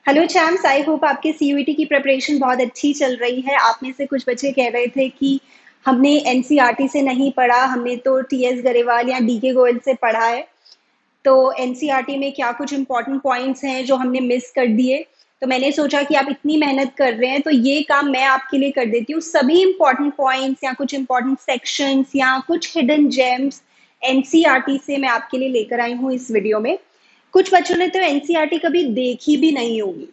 Hello चैम्स, I hope आपके CUET की preparation बहुत अच्छी चल रही है। आप में से कुछ बच्चे कह रहे थे कि हमने एनसीईआरटी से नहीं पढ़ा, हमने तो टीएस गरेवाल या डीके गोयल से पढ़ा है। तो एनसीईआरटी में क्या कुछ इंपॉर्टेंट पॉइंट्स हैं जो हमने मिस कर दिए। तो मैंने सोचा कि आप इतनी मेहनत कर रहे हैं तो ये काम मैं आपके लिए कर देती हूँ। सभी इंपॉर्टेंट पॉइंट्स या कुछ इंपॉर्टेंट सेक्शंस या कुछ हिडन जेम्स एनसीईआरटी से मैं आपके लिए लेकर आई हूँ इस वीडियो में। कुछ बच्चों ने तो एनसीईआरटी कभी देखी भी नहीं होगी,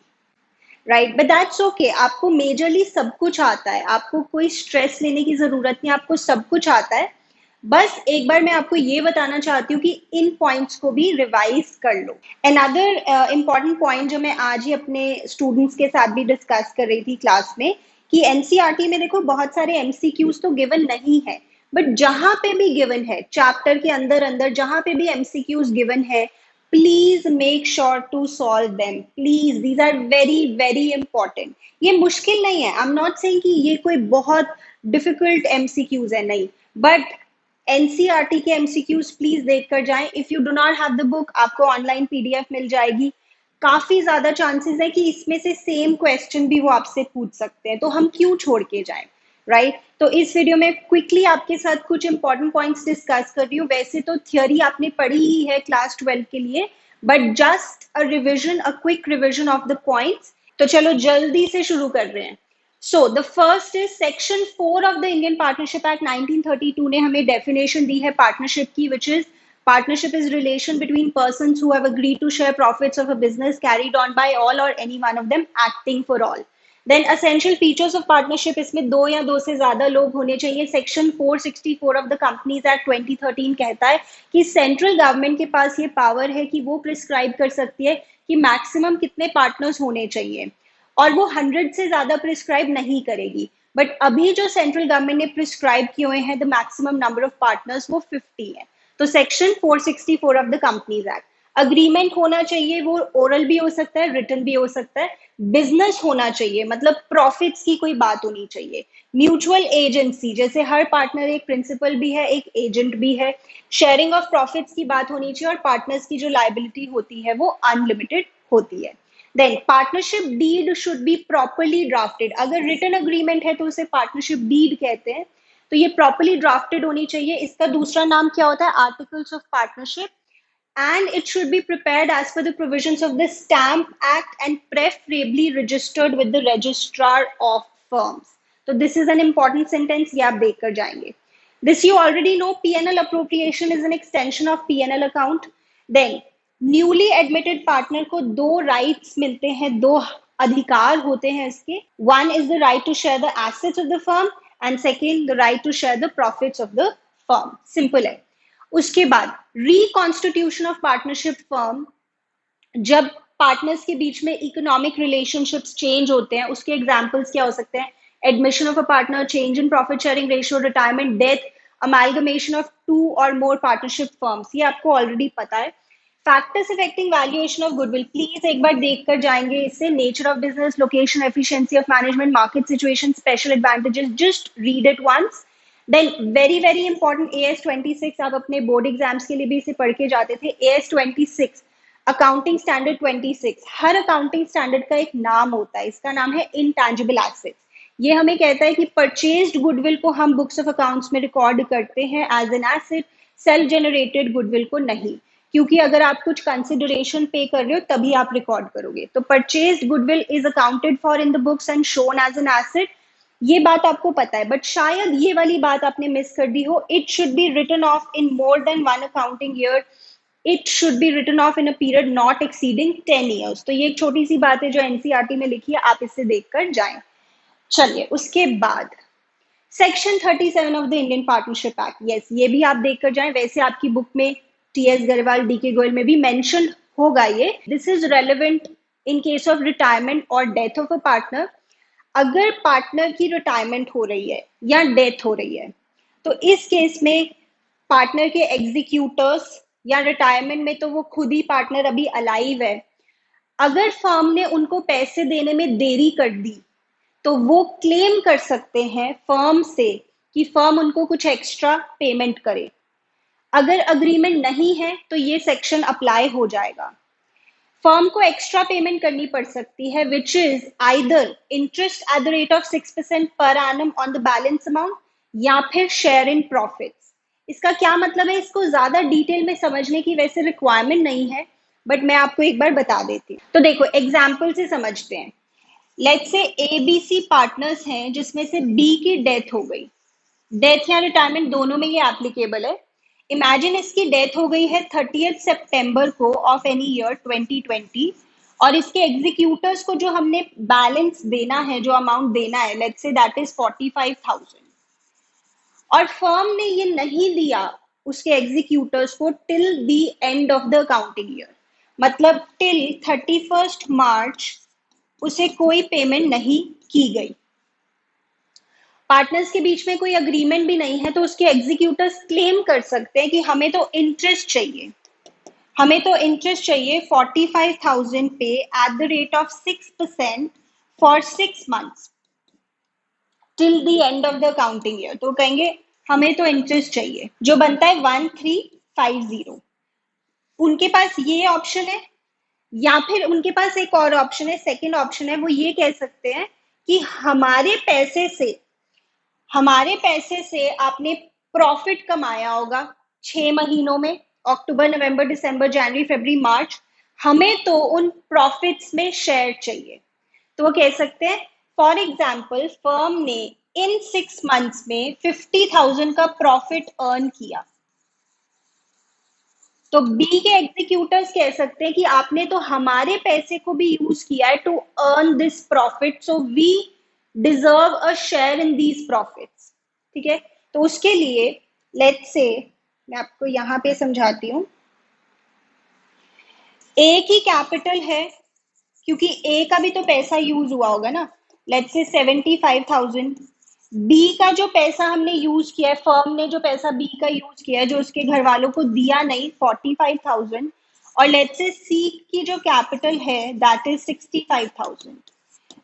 राइट, बट दैट्स ओके। आपको मेजरली सब कुछ आता है, आपको कोई स्ट्रेस लेने की जरूरत नहीं, आपको सब कुछ आता है। बस एक बार मैं आपको ये बताना चाहती हूँ कि इन पॉइंट्स को भी रिवाइज कर लो। अनदर इम्पॉर्टेंट पॉइंट जो मैं आज ही अपने स्टूडेंट्स के साथ भी डिस्कस कर रही थी क्लास में कि एनसीईआरटी में देखो बहुत सारे एमसीक्यूज तो गिवन नहीं है, बट जहां पे भी गिवन है चैप्टर के अंदर अंदर जहां पे भी एमसीक्यूज गिवन है, please make sure to solve them. Please, these are very very important. ये मुश्किल नहीं है, आई एम नॉट सेइंग कि ये कोई बहुत डिफिकल्ट एमसीक्यूज है, नहीं, बट एनसीईआरटी के एमसीक्यूज प्लीज देखकर जाएं। If you do not have the book, आपको ऑनलाइन पीडीएफ मिल जाएगी। काफी ज्यादा चांसेस है कि इसमें से सेम क्वेश्चन भी वो आपसे पूछ सकते हैं, तो हम क्यों छोड़ के जाएं, राइट। तो इस वीडियो में क्विकली आपके साथ कुछ इंपॉर्टेंट पॉइंट्स डिस्कस कर रही हूँ। वैसे तो थियोरी आपने पढ़ी ही है क्लास 12 के लिए, but just a revision, a quick revision of the points. तो चलो जल्दी से शुरू कर रहे हैं। So the first is section 4 of the Indian Partnership Act 1932 ने हमें definition दी है partnership की, which is partnership is relation between persons who have agreed to share profits of a business carried on by all or any one of them acting for all. Then essential features of partnership, इसमें दो या दो से ज्यादा लोग होने चाहिए। section 464 of the Companies Act 2013 कहता है कि सेंट्रल गवर्नमेंट के पास ये पावर है कि वो प्रिस्क्राइब कर सकती है कि मैक्सिमम कितने पार्टनर्स होने चाहिए, और वो 100 से ज्यादा प्रिस्क्राइब नहीं करेगी। बट अभी जो सेंट्रल गवर्नमेंट ने प्रिस्क्राइब किए हुए हैं the maximum number of partners, वो 50 है। तो section 464 of the companies act, agreement होना चाहिए, वो ओरल भी हो सकता है, रिटन भी हो सकता है। बिजनेस होना चाहिए, मतलब प्रॉफिट्स की कोई बात होनी चाहिए। म्यूचुअल एजेंसी, जैसे हर पार्टनर एक प्रिंसिपल भी है, एक एजेंट भी है। शेयरिंग ऑफ प्रॉफिट्स की बात होनी चाहिए, और पार्टनर्स की जो लाइबिलिटी होती है वो अनलिमिटेड होती है। Then partnership deed should be properly drafted. अगर रिटन अग्रीमेंट है तो उसे पार्टनरशिप डीड कहते हैं, तो ये प्रॉपरली ड्राफ्टेड होनी चाहिए। इसका दूसरा नाम क्या होता है? Articles of partnership. And it should be prepared as per the provisions of the Stamp Act and preferably registered with the registrar of firms. So this is an important sentence, ये आप देख कर जाएंगे। This you already know, P&L appropriation is an extension of P&L account. Then newly admitted partner को दो rights मिलते हैं, दो अधिकार होते हैं इसके। One is the right to share the assets of the firm, and second the right to share the profits of the firm. Simple है। उसके बाद रिकॉन्स्टिट्यूशन ऑफ पार्टनरशिप फर्म, जब पार्टनर्स के बीच में इकोनॉमिक रिलेशनशिप्स चेंज होते हैं, उसके एग्जांपल्स क्या हो सकते हैं? Admission of a partner, change in profit sharing ratio, retirement, death, amalgamation of two or more partnership firms, ये आपको ऑलरेडी पता है। Factors affecting valuation of goodwill, please एक बार देख कर जाएंगे इससे। Nature of business, location, efficiency of management, market situation, special advantages, just read it once. Then very very important AS26, आप अपने बोर्ड एग्जाम्स के लिए भी इसे पढ़ के जाते थे। AS26 अकाउंटिंग स्टैंडर्ड 26, हर अकाउंटिंग स्टैंडर्ड का एक नाम होता है, इसका नाम है इंटैंजिबल एसेट्स। ये हमें कहता है कि परचेज्ड गुडविल को हम बुक्स ऑफ अकाउंट्स में रिकॉर्ड करते हैं as an asset, self generated goodwill को नहीं, क्योंकि अगर आप कुछ कंसिडरेशन पे कर रहे हो तभी आप रिकॉर्ड करोगे। तो purchased goodwill is accounted for in the books and shown as an asset. ये बात आपको पता है, बट शायद ये वाली बात आपने मिस कर दी हो। It should be written off in more than one accounting year. It should be written off in a period not exceeding 10 years. तो ये एक छोटी सी बात है जो एनसीईआरटी में लिखी है, आप इससे देखकर जाएं। चलिए उसके बाद section 37 of the Indian Partnership act, yes, ये भी आप देखकर जाएं। वैसे आपकी बुक में टीएस गरेवाल, डीके गोयल में भी मेंशन होगा ये। This is relevant in case of retirement और डेथ ऑफ अ पार्टनर। अगर पार्टनर की रिटायरमेंट हो रही है या डेथ हो रही है, तो इस केस में पार्टनर के एग्जीक्यूटर्स, या रिटायरमेंट में तो वो खुद ही पार्टनर अभी अलाइव है, अगर फर्म ने उनको पैसे देने में देरी कर दी तो वो क्लेम कर सकते हैं फर्म से कि फर्म उनको कुछ एक्स्ट्रा पेमेंट करे। अगर अग्रीमेंट नहीं है तो ये सेक्शन अप्लाई हो जाएगा। फर्म को एक्स्ट्रा पेमेंट करनी पड़ सकती है, which is either interest at the rate of 6% per annum on the balance amount, या फिर शेयर इन प्रॉफिट्स। इसका क्या मतलब है, इसको ज्यादा डिटेल में समझने की वैसे रिक्वायरमेंट नहीं है, बट मैं आपको एक बार बता देती हूँ। तो देखो एग्जाम्पल से समझते हैं। लेट्स से ABC पार्टनर्स हैं जिसमें से B की डेथ हो गई। डेथ या रिटायरमेंट दोनों में ये एप्लीकेबल है। इमेजिन इसकी डेथ हो गई है 30 सितंबर को ऑफ एनी ईयर 2020, और इसके एग्जीक्यूटर्स को जो हमने बैलेंस देना है, जो अमाउंट देना है, लेट्स से दैट इज 45,000, और फर्म ने ये नहीं दिया उसके एग्जीक्यूटर्स को till the end of the accounting year, मतलब टिल 31 मार्च उसे कोई पेमेंट नहीं की गई। पार्टनर्स के बीच में कोई अग्रीमेंट भी नहीं है, तो उसके एग्जीक्यूटर्स क्लेम कर सकते हैं कि हमें तो इंटरेस्ट चाहिए, हमें तो इंटरेस्ट चाहिए 45,000 पे at the rate of 6% for 6 months till the end of the accounting year. तो कहेंगे हमें तो इंटरेस्ट चाहिए, जो बनता है 1350। उनके पास ये ऑप्शन है, या फिर उनके पास एक और ऑप्शन है, सेकेंड ऑप्शन है, वो ये कह सकते हैं कि हमारे पैसे से आपने प्रॉफिट कमाया होगा 6 महीनों में, अक्टूबर, नवंबर, दिसंबर, जनवरी, फरवरी, मार्च, हमें तो उन प्रॉफिट्स में शेयर चाहिए। तो वो कह सकते हैं, फॉर एग्जाम्पल फर्म ने इन 6 मंथ्स में 50,000 का प्रॉफिट अर्न किया, तो बी के एग्जीक्यूटर्स कह सकते हैं कि आपने तो हमारे पैसे को भी यूज किया है to earn this profit, so we deserve a share in these profits. ठीक है, तो उसके लिए लेट्स से मैं आपको यहां पे समझाती हूँ। ए की कैपिटल है, क्योंकि ए का भी तो पैसा यूज हुआ होगा ना, लेट्स से 75,000। बी का जो पैसा हमने यूज किया है, फर्म ने जो पैसा बी का यूज किया है, जो उसके घर वालों को दिया नहीं, 45,000, और लेट्स से सी की जो कैपिटल है दैट इज 65,000।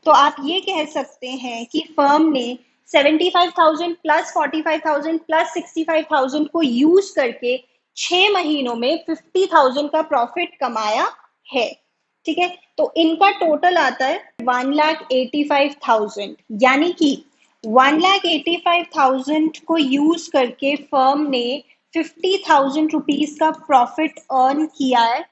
तो आप ये कह सकते हैं कि फर्म ने 75,000 प्लस 45,000 प्लस 65,000 को यूज करके 6 महीनों में 50,000 का प्रॉफिट कमाया है। ठीक है, तो इनका टोटल आता है 1,85,000, यानी कि 1,85,000 को यूज करके फर्म ने 50,000 रुपीज का प्रॉफिट अर्न किया है।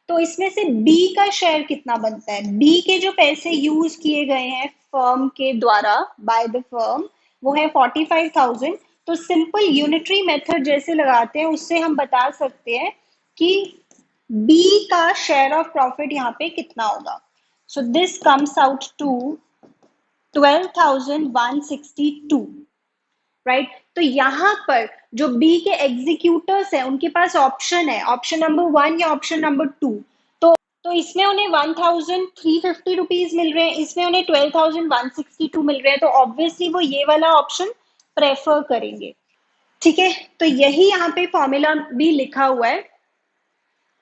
तो इसमें से बी का शेयर कितना बनता है, बी के जो पैसे यूज किए गए हैं फर्म के द्वारा बाय द फर्म, वो है 45,000। तो सिंपल यूनिटरी मेथड जैसे लगाते हैं उससे हम बता सकते हैं कि बी का शेयर ऑफ प्रॉफिट यहाँ पे कितना होगा। So this comes out to 12,162, right. तो यहाँ पर जो बी के एग्जीक्यूटर्स हैं उनके पास ऑप्शन है, ऑप्शन नंबर 1 या ऑप्शन नंबर 2। तो इसमें उन्हें 1,350 रुपीज मिल रहे हैं, इसमें उन्हें 12,162 मिल रहे हैं, तो ऑब्वियसली वो ये वाला ऑप्शन प्रेफर करेंगे। ठीक है, तो यही यहाँ पे फॉर्मूला भी लिखा हुआ है,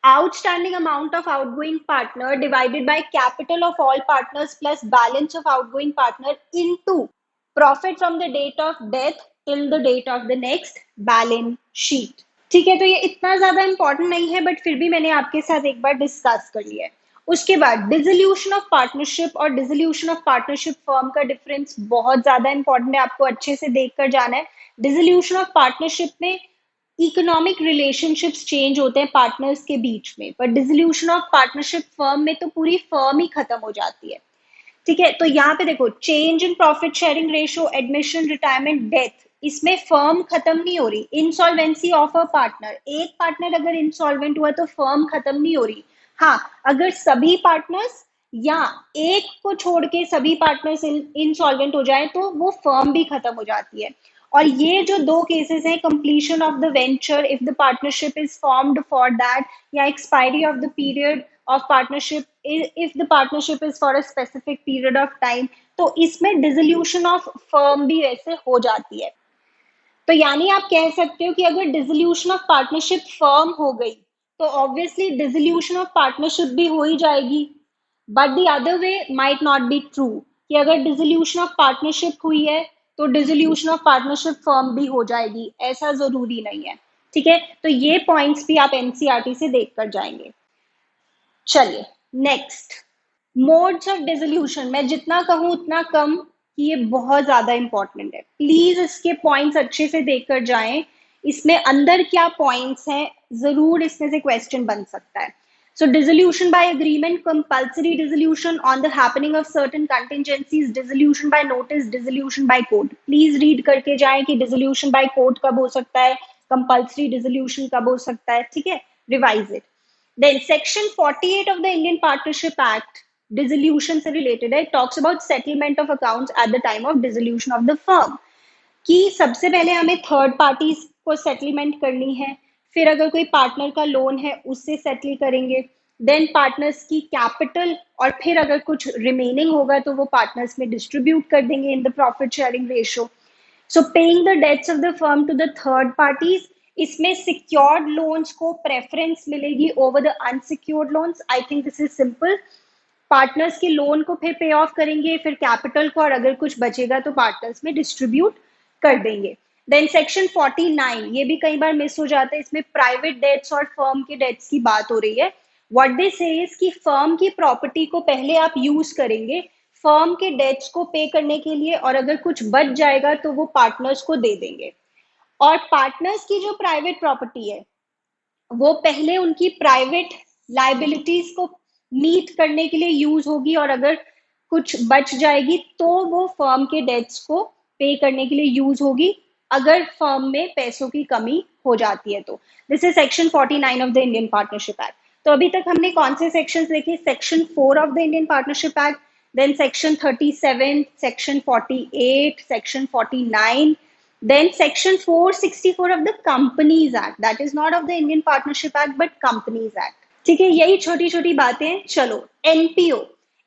outstanding amount of outgoing partner divided by capital of all partners plus balance of outgoing partner into profit from the date of death till the date of the next balance sheet। ठीक है, तो ये इतना ज्यादा important नहीं है, but फिर भी मैंने आपके साथ एक बार डिस्कस कर लिया है। उसके बाद डिसोल्यूशन ऑफ पार्टनरशिप और डिसोल्यूशन ऑफ पार्टनरशिप फर्म का डिफरेंस बहुत ज्यादा इंपॉर्टेंट है, आपको अच्छे से देख कर जाना है। डिसोल्यूशन ऑफ पार्टनरशिप में इकोनॉमिक रिलेशनशिप्स चेंज होते हैं पार्टनर्स के बीच में, पर डिसोल्यूशन ऑफ पार्टनरशिप फर्म में तो पूरी फर्म ही खत्म हो जाती है। ठीक है, तो यहाँ पे देखो, change in profit sharing ratio, admission, retirement, death, इसमें फर्म खत्म नहीं हो रही। इंसॉल्वेंसी ऑफ अ पार्टनर, एक पार्टनर अगर इंसॉल्वेंट हुआ तो फर्म खत्म नहीं हो रही। हाँ, अगर सभी पार्टनर्स या एक को छोड़ के सभी पार्टनर्स इंसॉल्वेंट हो जाए तो वो फर्म भी खत्म हो जाती है। और ये जो दो केसेस हैं, completion of the venture if the partnership is formed for that, या expiry of the period of partnership if the partnership is for a specific period of time, तो इसमें डिसोल्यूशन ऑफ फर्म भी वैसे हो जाती है। तो यानी आप कह सकते हो कि अगर डिसोल्यूशन ऑफ पार्टनरशिप फर्म हो गई तो ऑब्वियसली डिसोल्यूशन ऑफ पार्टनरशिप भी हो ही जाएगी, but the other way might not be true, कि अगर डिसोल्यूशन ऑफ पार्टनरशिप हुई है तो डिसोल्यूशन ऑफ पार्टनरशिप फर्म भी हो जाएगी, ऐसा जरूरी नहीं है। ठीक है, तो ये पॉइंट्स भी आप एनसीईआरटी से देख कर जाएंगे। चलिए नेक्स्ट, मोड्स ऑफ डिसोल्यूशन, मैं जितना कहूँ उतना कम कि ये बहुत ज्यादा इंपॉर्टेंट है। प्लीज इसके पॉइंट्स अच्छे से देखकर जाएं, इसमें अंदर क्या पॉइंट्स हैं, जरूर इसमें से क्वेश्चन बन सकता है। So dissolution by agreement, compulsory dissolution on the happening of certain contingencies, dissolution by notice, dissolution by court. Please read करके जाएं कि dissolution by court कब हो सकता है, compulsory dissolution कब हो सकता है, ठीक है, revise it. Then section 48 of the Indian Partnership Act, dissolution से related है, talks about settlement of accounts at the time of dissolution of the firm. कि सबसे पहले हमें थर्ड पार्टीज को सेटलमेंट करनी है, फिर अगर कोई पार्टनर का लोन है उससे सेटल करेंगे, देन पार्टनर्स की कैपिटल, और फिर अगर कुछ रिमेनिंग होगा तो वो पार्टनर्स में डिस्ट्रीब्यूट कर देंगे in the profit sharing ratio. So paying the debts of the firm to the third parties, इसमें सिक्योर्ड लोन्स को प्रेफरेंस मिलेगी over the unsecured loans. I think this is simple. Partners के loan को फिर पे of करेंगे, फिर capital को, और अगर कुछ बचेगा तो पार्टनर्स में डिस्ट्रीब्यूट कर देंगे। देन सेक्शन 49, ये भी कई बार मिस हो जाता है, इसमें प्राइवेट डेट्स और फर्म के डेट्स की बात हो रही है। व्हाट दे से इज कि फर्म की प्रॉपर्टी को पहले आप यूज करेंगे फर्म के डेट्स को पे करने के लिए, और अगर कुछ बच जाएगा तो वो पार्टनर्स को दे देंगे। और पार्टनर्स की जो प्राइवेट प्रॉपर्टी है वो पहले उनकी प्राइवेट लाइबिलिटीज को मीट करने के लिए यूज होगी, और अगर कुछ बच जाएगी तो वो फर्म के डेट्स को पे करने के लिए यूज होगी अगर फर्म में पैसों की कमी हो जाती है तो। This is section 49 of the Indian Partnership Act. तो अभी तक हमने कौन से सेक्शंस देखे? Section 4 of the Indian Partnership Act, then section 37, section 48, section 49, then section 464 of the Companies Act, that is not of the Indian Partnership Act but Companies Act। ठीक है, यही छोटी छोटी बातें। चलो, एनपीओ,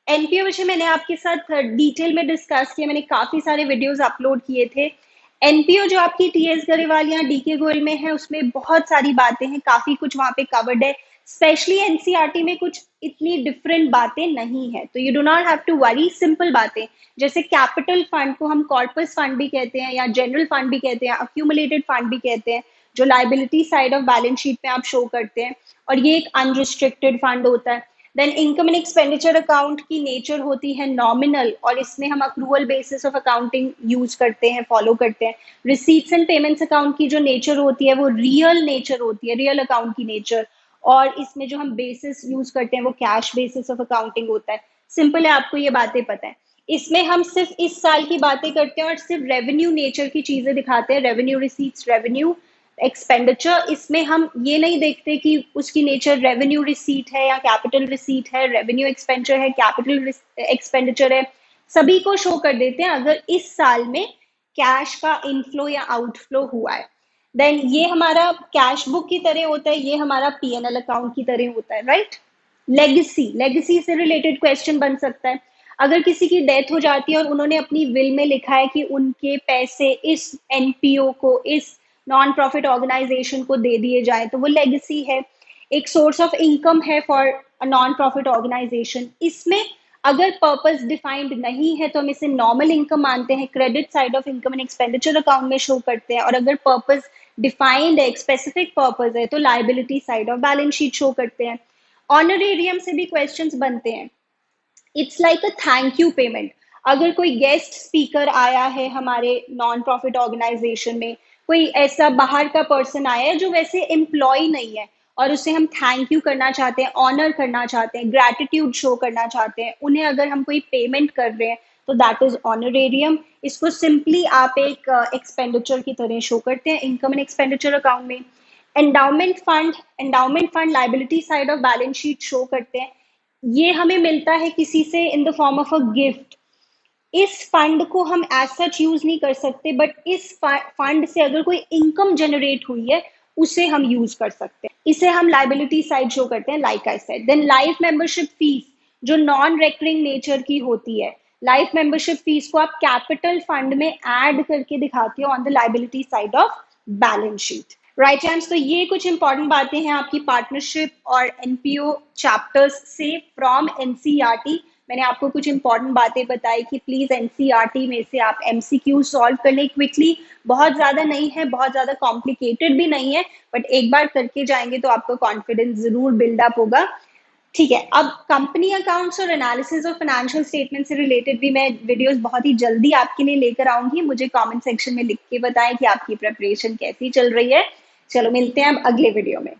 एनपीओ विषय मैंने आपके साथ डिटेल में डिस्कस किया, मैंने काफी सारे वीडियोस अपलोड किए थे। एनपीओ जो आपकी टीएस गरेवाल या डीके गोयल में है उसमें बहुत सारी बातें हैं, काफी कुछ वहां पे कवर्ड है। स्पेशली एनसीईआरटी में कुछ इतनी डिफरेंट बातें नहीं है, तो you do not have to worry, simple बातें। जैसे कैपिटल फंड को हम कॉर्पस फंड भी कहते हैं, या जनरल फंड भी कहते हैं, अक्यूमुलेटेड फंड भी कहते हैं, जो liability side of balance sheet में आप शो करते हैं, और ये एक अनरिस्ट्रिक्टेड फंड होता है। Then income and expenditure account की नेचर होती है नॉमिनल, और इसमें हम accrual basis of accounting use करते हैं, फॉलो करते हैं। रिसीट्स एंड पेमेंट्स अकाउंट की जो नेचर होती है वो रियल नेचर होती है, रियल अकाउंट की नेचर, और इसमें जो हम बेसिस यूज करते हैं वो कैश बेसिस ऑफ अकाउंटिंग होता है। सिंपल है, आपको ये बातें पता है। इसमें हम सिर्फ इस साल की बातें करते हैं और सिर्फ रेवेन्यू नेचर की चीजें दिखाते हैं, रेवेन्यू रिसीट्स, रेवेन्यू एक्सपेंडिचर। इसमें हम ये नहीं देखते कि उसकी नेचर रेवेन्यू रिसीट है या कैपिटल रिसीट है, रेवेन्यू एक्सपेंडिचर है, कैपिटल एक्सपेंडिचर है, सभी को शो कर देते हैं अगर इस साल में कैश का इनफ्लो या आउटफ्लो हुआ है। देन ये हमारा कैश बुक की तरह होता है, ये हमारा पीएनएल अकाउंट की तरह होता है, राइट। लेगेसी, लेगेसी से रिलेटेड क्वेश्चन बन सकता है। अगर किसी की डेथ हो जाती है और उन्होंने अपनी विल में लिखा है कि उनके पैसे इस एनपीओ को, इस नॉन प्रॉफिट ऑर्गेनाइजेशन को दे दिए जाए, तो वो लेगेसी है। एक सोर्स ऑफ इनकम है for a non profit organisation. इसमें अगर पर्पस डिफाइंड नहीं है तो हम इसे नॉर्मल इनकम मानते हैं, credit side of income and expenditure account में शो करते हैं, और अगर पर्पस डिफाइंड है, एक स्पेसिफिक पर्पस है, तो liability side of balance sheet show करते हैं। ऑनरेरियम से भी क्वेश्चंस बनते हैं। It's like a thank you payment. अगर कोई गेस्ट स्पीकर आया है हमारे नॉन प्रॉफिट ऑर्गेनाइजेशन में, कोई ऐसा बाहर का पर्सन आया है जो वैसे एम्प्लॉय नहीं है, और उसे हम थैंक यू करना चाहते हैं, ऑनर करना चाहते हैं, ग्रैटिट्यूड शो करना चाहते हैं, उन्हें अगर हम कोई पेमेंट कर रहे हैं तो दैट इज ऑनरेरियम। इसको सिंपली आप एक एक्सपेंडिचर की तरह शो करते हैं इनकम एंड एक्सपेंडिचर अकाउंट में। Endowment fund, endowment fund liability side of balance sheet show करते हैं। ये हमें मिलता है किसी से in the form of a gift. इस फंड को हम एज सच यूज नहीं कर सकते, बट इस फंड से अगर कोई इनकम जनरेट हुई है उसे हम यूज कर सकते हैं। इसे हम लाइबिलिटी साइड शो करते हैं, like I said. Then life membership fees जो नॉन रेकरिंग नेचर की होती है, लाइफ मेंबरशिप फीस को आप कैपिटल फंड में ऐड करके दिखाते हो on the liability side of balance sheet, right चैम्स। तो ये कुछ इंपॉर्टेंट बातें हैं आपकी पार्टनरशिप और एनपीओ चैप्टर्स से फ्रॉम एनसीईआरटी। मैंने आपको कुछ इंपॉर्टेंट बातें बताई कि प्लीज एनसीईआरटी में से आप एमसीक्यू सॉल्व कर लें क्विकली। बहुत ज्यादा नहीं है, बहुत ज्यादा कॉम्प्लिकेटेड भी नहीं है, बट एक बार करके जाएंगे तो आपका कॉन्फिडेंस जरूर बिल्डअप होगा। ठीक है, अब कंपनी अकाउंट्स और एनालिसिस ऑफ फाइनेंशियल स्टेटमेंट से रिलेटेड भी मैं वीडियोस बहुत ही जल्दी आपके लिए लेकर आऊंगी। मुझे कमेंट सेक्शन में लिख के बताएं कि आपकी प्रिपरेशन कैसी चल रही है। चलो मिलते हैं अब अगले वीडियो में।